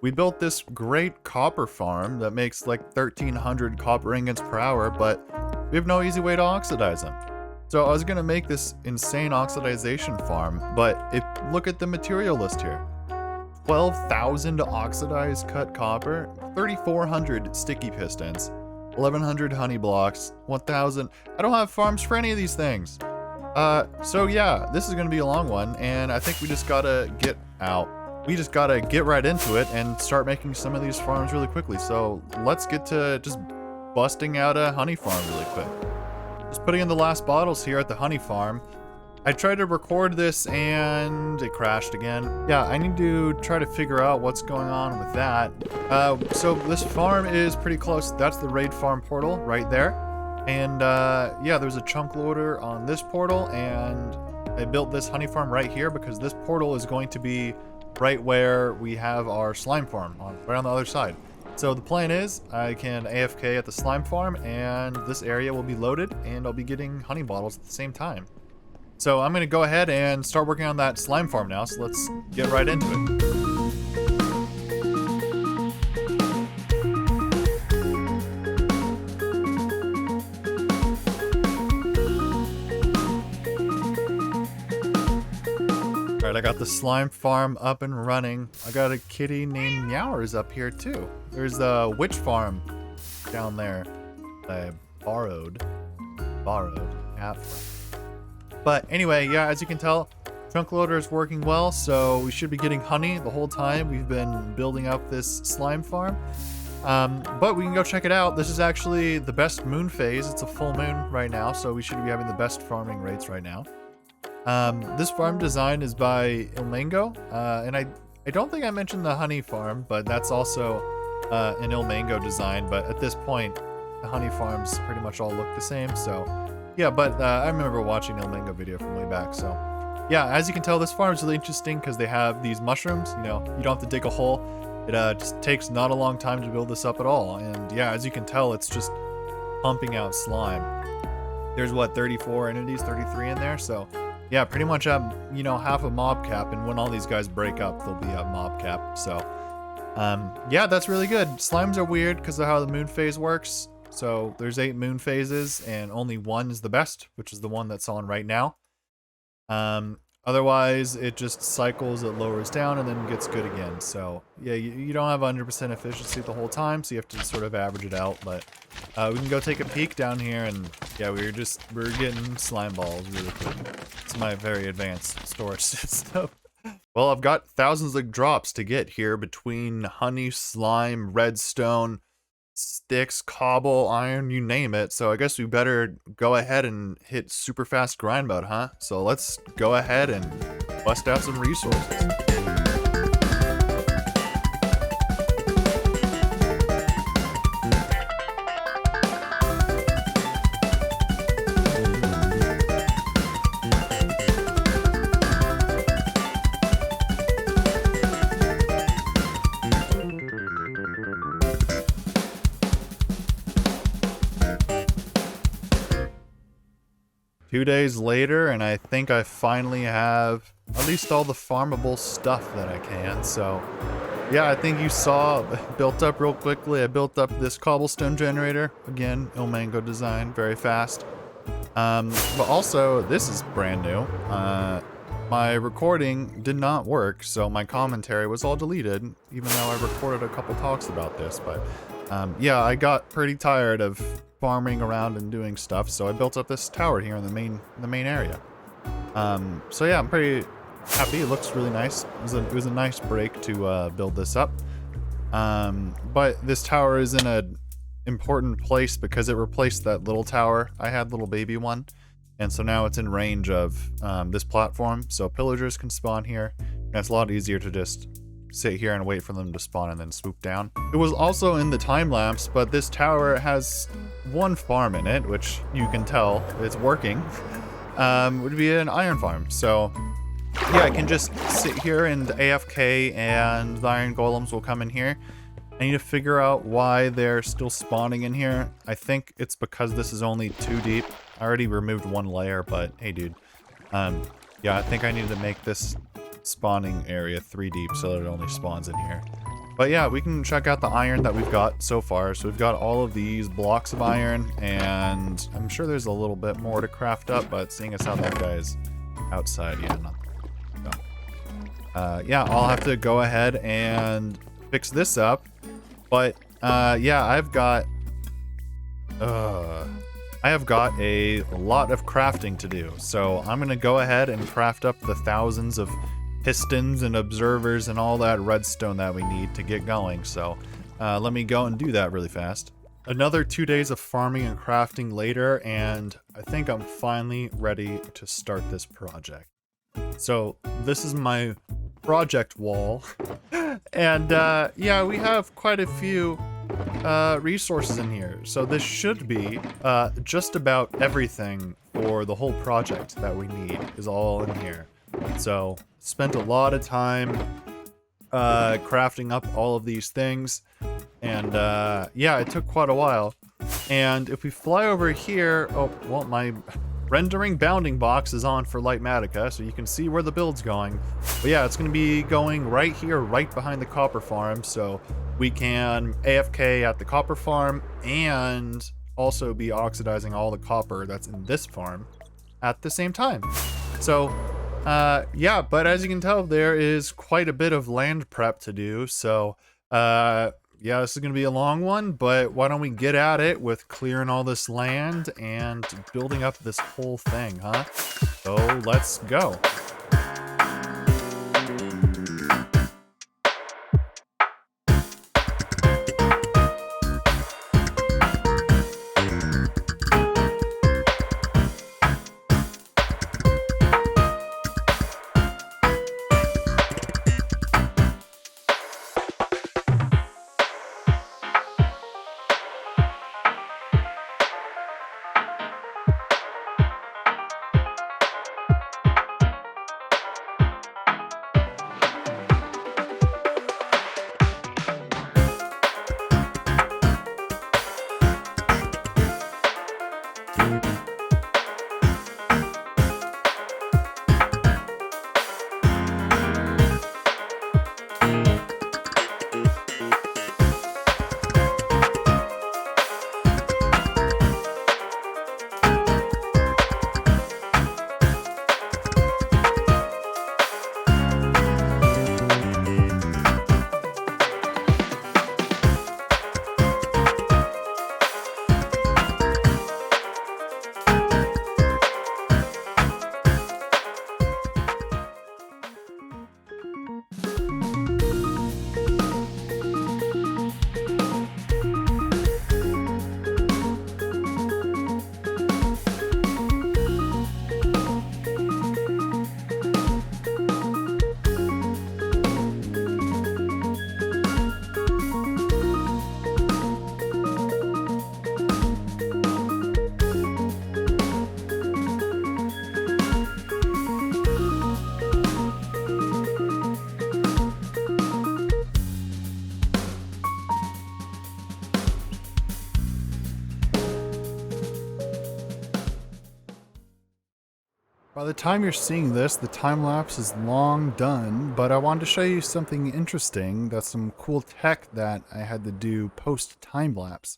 we built this great copper farm that makes like 1,300 copper ingots per hour, but we have no easy way to oxidize them. So I was gonna make this insane oxidization farm, but look at the material list here. 12,000 oxidized cut copper, 3,400 sticky pistons, 1,100 honey blocks, 1,000. I don't have farms for any of these things. So yeah, this is gonna be a long one, and I think we just gotta get right into it and start making some of these farms really quickly. So let's get to just busting out a honey farm really quick. Just putting in the last bottles here at the honey farm. I tried to record this and it crashed again. Yeah, I need to try to figure out what's going on with that. So this farm is pretty close. That's the raid farm portal right there. And yeah, there's a chunk loader on this portal, and I built this honey farm right here because this portal is going to be right where we have our slime farm, right on the other side. So the plan is I can AFK at the slime farm and this area will be loaded and I'll be getting honey bottles at the same time. So I'm gonna go ahead and start working on that slime farm now, so let's get right into it. I got the slime farm up and running. I got a kitty named Meowers up here too. There's a witch farm down there that I borrowed app from. But anyway, yeah, as you can tell, trunk loader is working well, so we should be getting honey the whole time we've been building up this slime farm. But we can go check it out. This is actually the best moon phase. It's a full moon right now, so we should be having the best farming rates right now. This farm design is by Ilmango, and I don't think I mentioned the honey farm, but that's also an Ilmango design. But at this point, the honey farms pretty much all look the same. So yeah, but I remember watching Ilmango video from way back. So yeah, as you can tell, this farm is really interesting because they have these mushrooms. You know, you don't have to dig a hole. It just takes not a long time to build this up at all. And yeah, as you can tell, it's just pumping out slime. There's what, 34 entities, 33 in there. So yeah, pretty much you know, half a mob cap, and when all these guys break up, they'll be a mob cap. So yeah, that's really good. Slimes are weird because of how the moon phase works. So there's 8 moon phases, and only one is the best, which is the one that's on right now. Otherwise, it just cycles, it lowers down, and then gets good again. So yeah, you don't have 100% efficiency the whole time, so you have to sort of average it out. But we can go take a peek down here, and yeah, we're getting slime balls really quick. It's my very advanced storage system. Well, I've got thousands of drops to get here between honey, slime, redstone, sticks, cobble, iron, you name it. So I guess we better go ahead and hit super fast grind mode, huh? So let's go ahead and bust out some resources. 2 days later, and I think I finally have at least all the farmable stuff that I can. So yeah, I think you saw built up real quickly. I built up this cobblestone generator, again, Ilmango design, very fast. But also, this is brand new. My recording did not work, so my commentary was all deleted, even though I recorded a couple talks about this. But yeah, I got pretty tired of farming around and doing stuff, so I built up this tower here in the main area. So yeah, I'm pretty happy. It looks really nice. It was a nice break to build this up. But this tower is in an important place because it replaced that little tower. I had little baby one, and so now it's in range of this platform, so pillagers can spawn here, and it's a lot easier to just sit here and wait for them to spawn and then swoop down. It was also in the time lapse, but this tower has one farm in it, which you can tell it's working. Would be an iron farm. So yeah, I can just sit here and AFK and the iron golems will come in here. I need to figure out why they're still spawning in here. I think it's because this is only 2 deep. I already removed 1 layer, but hey dude. Yeah, I think I need to make this spawning area 3 deep so that it only spawns in here. But yeah, we can check out the iron that we've got so far. So we've got all of these blocks of iron, and I'm sure there's a little bit more to craft up, but seeing as how that guy's outside, yeah, not so. Yeah, I'll have to go ahead and fix this up. But yeah, I have got a lot of crafting to do. So I'm gonna go ahead and craft up the thousands of pistons and observers and all that redstone that we need to get going. So let me go and do that really fast. Another 2 days of farming and crafting later, and I think I'm finally ready to start this project. So this is my project wall. And yeah, we have quite a few resources in here. So this should be just about everything for the whole project that we need is all in here. So spent a lot of time crafting up all of these things, and yeah, it took quite a while. And if we fly over here, oh well, my rendering bounding box is on for Lightmatica, so you can see where the build's going. But yeah, it's going to be going right here, right behind the copper farm, so we can AFK at the copper farm and also be oxidizing all the copper that's in this farm at the same time. So yeah, but as you can tell, there is quite a bit of land prep to do. So yeah, this is going to be a long one, but why don't we get at it with clearing all this land and building up this whole thing, huh? So let's go. By the time you're seeing this, the time lapse is long done, but I wanted to show you something interesting. That's some cool tech that I had to do post time lapse.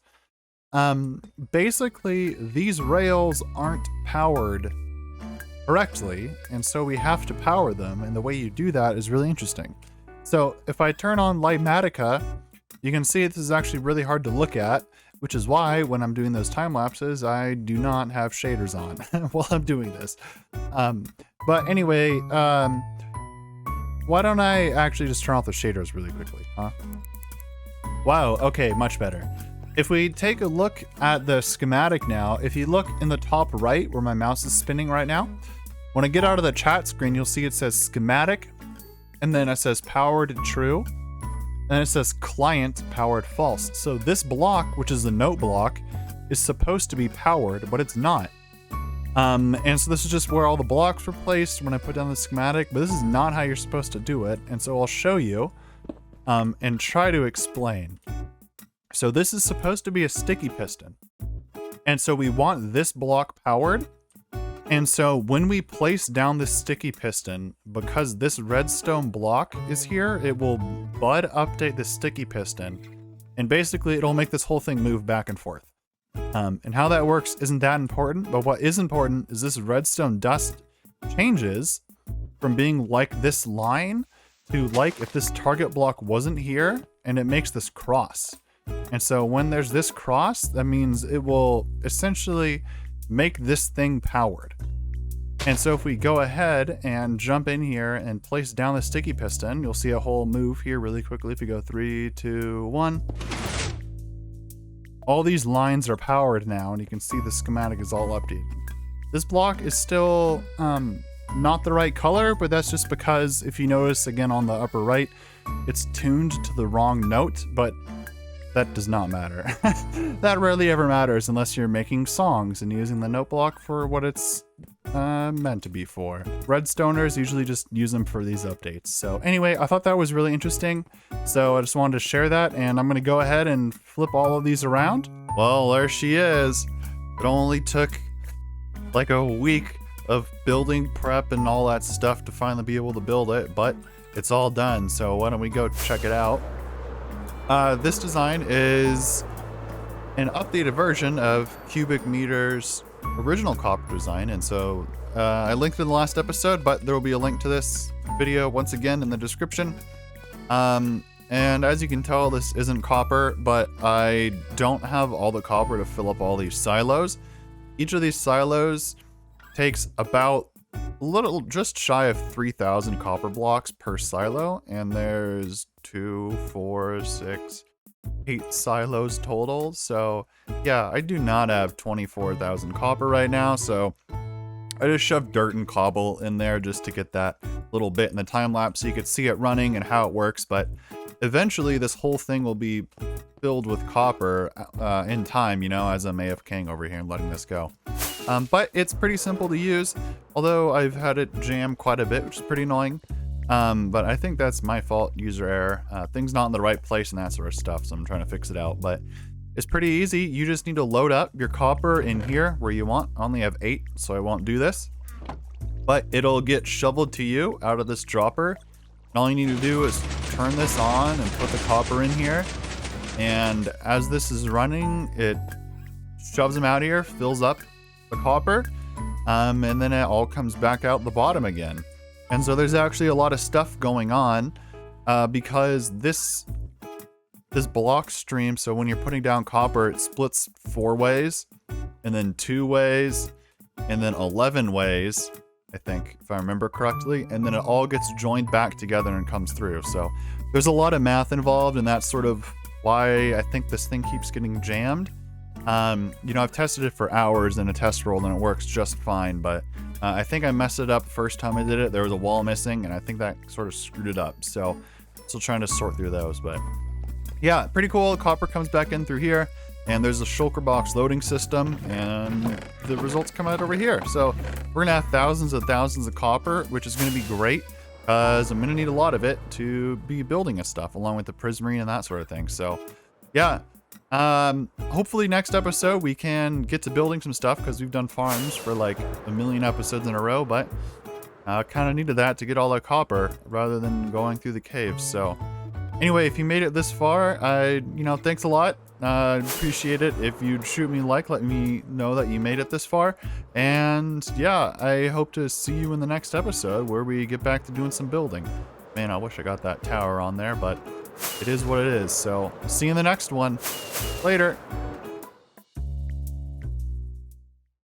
Basically, these rails aren't powered correctly, and so we have to power them, and the way you do that is really interesting. So if I turn on Lightmatica, you can see this is actually really hard to look at, which is why when I'm doing those time lapses, I do not have shaders on while I'm doing this. But anyway, why don't I actually just turn off the shaders really quickly, huh? Wow, okay, much better. If we take a look at the schematic now, if you look in the top right where my mouse is spinning right now, when I get out of the chat screen, you'll see it says schematic, and then it says powered true, and it says client powered false. So this block, which is the note block, is supposed to be powered, but it's not. And so this is just where all the blocks were placed when I put down the schematic, but this is not how you're supposed to do it. And so I'll show you and try to explain. So this is supposed to be a sticky piston. And so we want this block powered, And so when we place down this sticky piston, because this redstone block is here, it will bud update the sticky piston. And basically it'll make this whole thing move back and forth. And how that works isn't that important, but what is important is this redstone dust changes from being like this line to like if this target block wasn't here, and it makes this cross. And so when there's this cross, that means it will essentially make this thing powered. And so if we go ahead and jump in here and place down the sticky piston, you'll see a whole move here really quickly. If we go 3, 2, 1. All these lines are powered now, and you can see the schematic is all updated. This block is still not the right color, but that's just because if you notice again on the upper right, it's tuned to the wrong note, but that does not matter. That rarely ever matters unless you're making songs and using the note block for what it's meant to be for. Redstoners usually just use them for these updates. So anyway, I thought that was really interesting. So I just wanted to share that, and I'm gonna go ahead and flip all of these around. Well, there she is. It only took like a week of building prep and all that stuff to finally be able to build it, but it's all done. So why don't we go check it out? This design is an updated version of Cubic Meter's original copper design, and so I linked it in the last episode, but there will be a link to this video once again in the description. And as you can tell, this isn't copper, but I don't have all the copper to fill up all these silos. Each of these silos takes about just shy of 3,000 copper blocks per silo, and there's 2, 4, 6, 8 silos total. So yeah, I do not have 24,000 copper right now, so I just shoved dirt and cobble in there just to get that little bit in the time lapse so you could see it running and how it works. But eventually this whole thing will be filled with copper in time, you know, as I'm AFKing over here and letting this go. But it's pretty simple to use, although I've had it jam quite a bit, which is pretty annoying. But I think that's my fault, user error. Things not in the right place and that sort of stuff, so I'm trying to fix it out. But it's pretty easy. You just need to load up your copper in here where you want. I only have 8, so I won't do this. But it'll get shoveled to you out of this dropper. And all you need to do is turn this on and put the copper in here. And as this is running, it shoves them out here, fills up the copper, and then it all comes back out the bottom again. And so there's actually a lot of stuff going on because this block stream, so when you're putting down copper, it splits 4 ways, and then 2 ways, and then 11 ways, I think, if I remember correctly, and then it all gets joined back together and comes through. So there's a lot of math involved, and that's sort of why I think this thing keeps getting jammed. You know, I've tested it for hours in a test roll and it works just fine, but I think I messed it up the first time I did it. There was a wall missing, and I think that sort of screwed it up. So still trying to sort through those, but yeah, pretty cool. Copper comes back in through here, and there's a shulker box loading system, and the results come out over here. So we're gonna have thousands and thousands of copper, which is gonna be great because I'm gonna need a lot of it to be building and stuff, along with the prismarine and that sort of thing. So yeah. Hopefully next episode we can get to building some stuff, because we've done farms for like a million episodes in a row, but kind of needed that to get all that copper rather than going through the caves. So anyway, if you made it this far, thanks a lot. Appreciate it. If you'd shoot me a like, let me know that you made it this far. And yeah, I hope to see you in the next episode where we get back to doing some building. Man, I wish I got that tower on there, but it is what it is. So see you in the next one. Later.